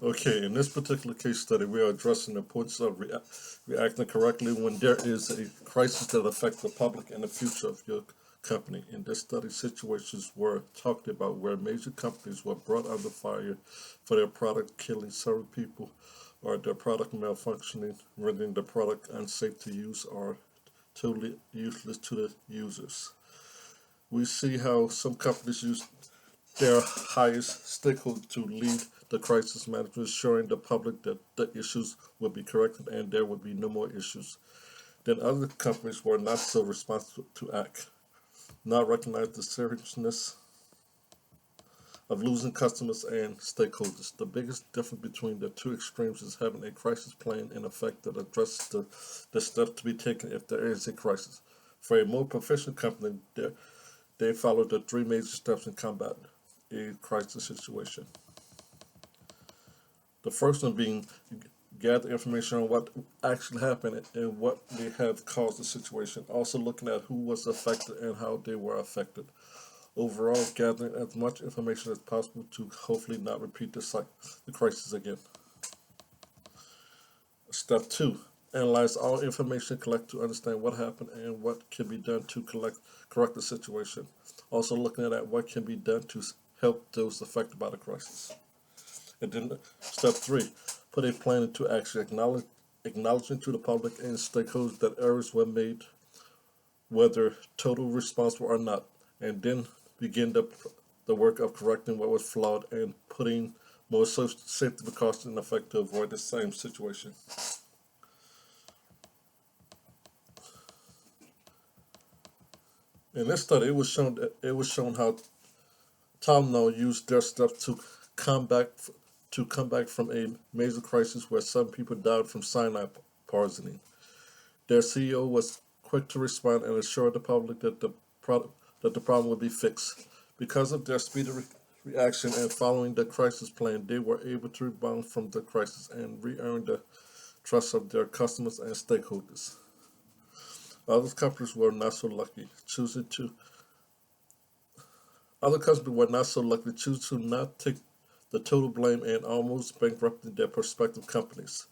Okay, in this particular case study, we are addressing the importance of reacting correctly when there is a crisis that affects the public and the future of your company. In this study, situations were talked about where major companies were brought under fire for their product killing several people or their product malfunctioning, rendering the product unsafe to use or totally useless to the users. We see how some companies use their highest stakeholder to lead the crisis management, ensuring the public that the issues will be corrected and there will be no more issues. Then other companies were not so responsible to act, not recognize the seriousness of losing customers and stakeholders. The biggest difference between the two extremes is having a crisis plan in effect that addresses the steps to be taken if there is a crisis. For a more professional company, they follow the three major steps in combat a crisis situation. The first one being gather information on what actually happened and what may have caused the situation. Also looking at who was affected and how they were affected. Overall, gathering as much information as possible to hopefully not repeat the crisis again. Step two, analyze all information collected to understand what happened and what can be done to correct the situation. Also looking at what can be done to help those affected by the crisis. And then step three, put a plan into action, acknowledging to the public and stakeholders that errors were made, whether total responsible or not, and then begin the work of correcting what was flawed and putting more safety precautions in effect to avoid the same situation. In this study, it was shown how Tylenol used their steps come back come back from a major crisis where some people died from cyanide poisoning. Their CEO was quick to respond and assure the public that the problem would be fixed. Because of their speedy reaction and following the crisis plan, they were able to rebound from the crisis and re-earn the trust of their customers and stakeholders. Other companies were not so lucky, choosing to Other companies were not so lucky, choose to not take the total blame and almost bankrupted their prospective companies.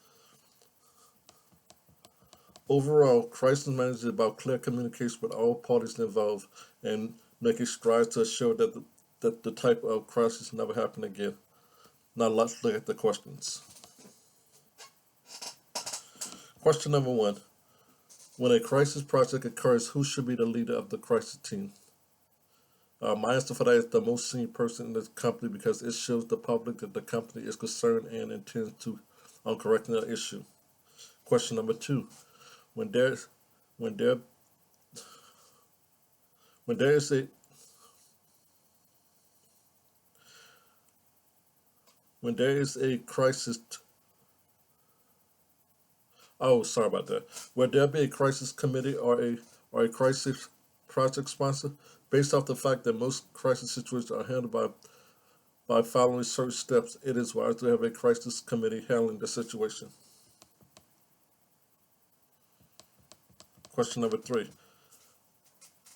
Overall, crisis management is about clear communication with all parties involved and making strides to assure that the type of crisis never happen again. Now let's look at the questions. Question number one. When a crisis project occurs, who should be the leader of the crisis team? My answer for that is the most senior person in the company because it shows the public that the company is concerned and intends to on correcting the issue. Question number two. When there's when there when there is a when there is a crisis. Oh, sorry about that. Will there be a crisis committee or a crisis project sponsor? Based off the fact that most crisis situations are handled by following certain steps, it is wise to have a crisis committee handling the situation. Question number three.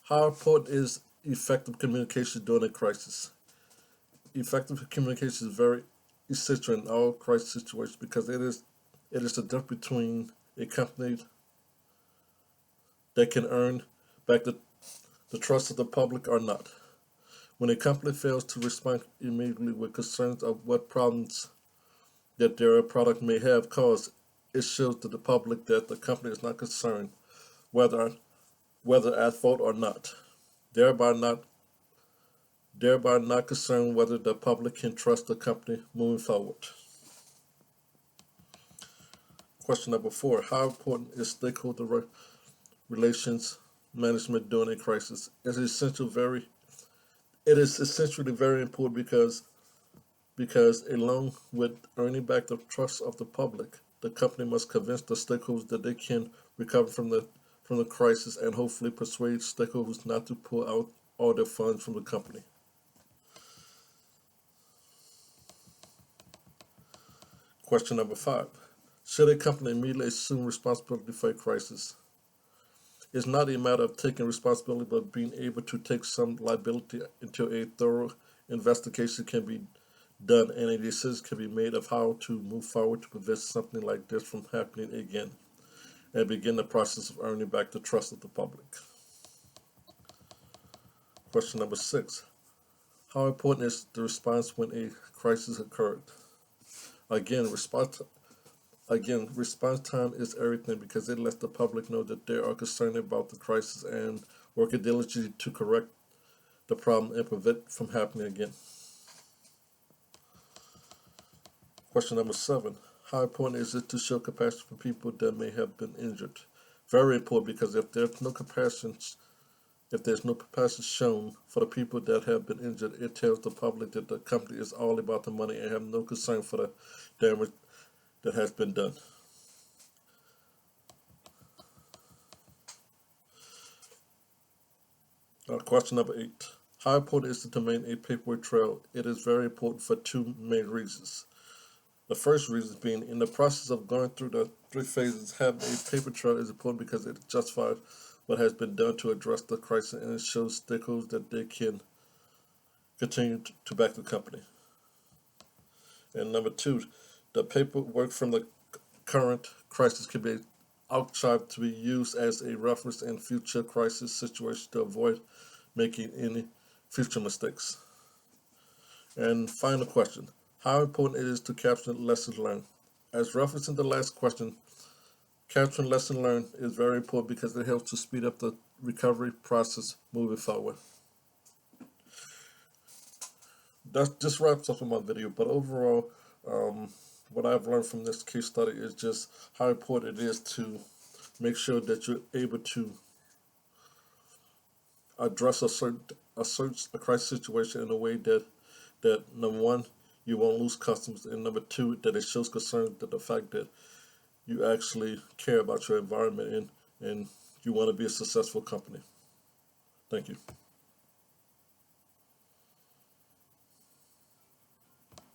How important is effective communication during a crisis? Effective communication is very essential in all crisis situations because it is the difference between a company that can earn back the trust of the public or not. When a company fails to respond immediately with concerns of what problems that their product may have caused, it shows to the public that the company is not concerned, whether whether at fault or not, thereby not thereby not concerned whether the public can trust the company moving forward. Question number four: how important is stakeholder relations management during a crisis? It is essentially very important because along with earning back the trust of the public, the company must convince the stakeholders that they can recover from the crisis and hopefully persuade stakeholders not to pull out all their funds from the company. Question number five. Should a company immediately assume responsibility for a crisis? It's not a matter of taking responsibility, but being able to take some liability until a thorough investigation can be done and a decision can be made of how to move forward to prevent something like this from happening again and begin the process of earning back the trust of the public. Question number 6. How important is the response when a crisis occurred? Again, response time is everything because it lets the public know that they are concerned about the crisis and working diligently to correct the problem and prevent it from happening again. Question number 7. How important is it to show compassion for people that may have been injured? Very important because if there's no compassion shown for the people that have been injured, it tells the public that the company is all about the money and have no concern for the damage that has been done. Question number 8. How important is it to maintain a paperwork trail? It is very important for two main reasons. The first reason being, in the process of going through the 3 phases, having a paper trail is important because it justifies what has been done to address the crisis and it shows stakeholders that they can continue to back the company. And number 2, the paperwork from the current crisis can be archived to be used as a reference in future crisis situations to avoid making any future mistakes. And final question. How important it is to capture lessons learned? As referenced in the last question, capturing lessons learned is very important because it helps to speed up the recovery process moving forward. That just wraps up my video, but overall, what I've learned from this case study is just how important it is to make sure that you're able to address a crisis situation in a way that number one, you won't lose customers, and number 2, that it shows concern that the fact that you actually care about your environment and you want to be a successful company. Thank you.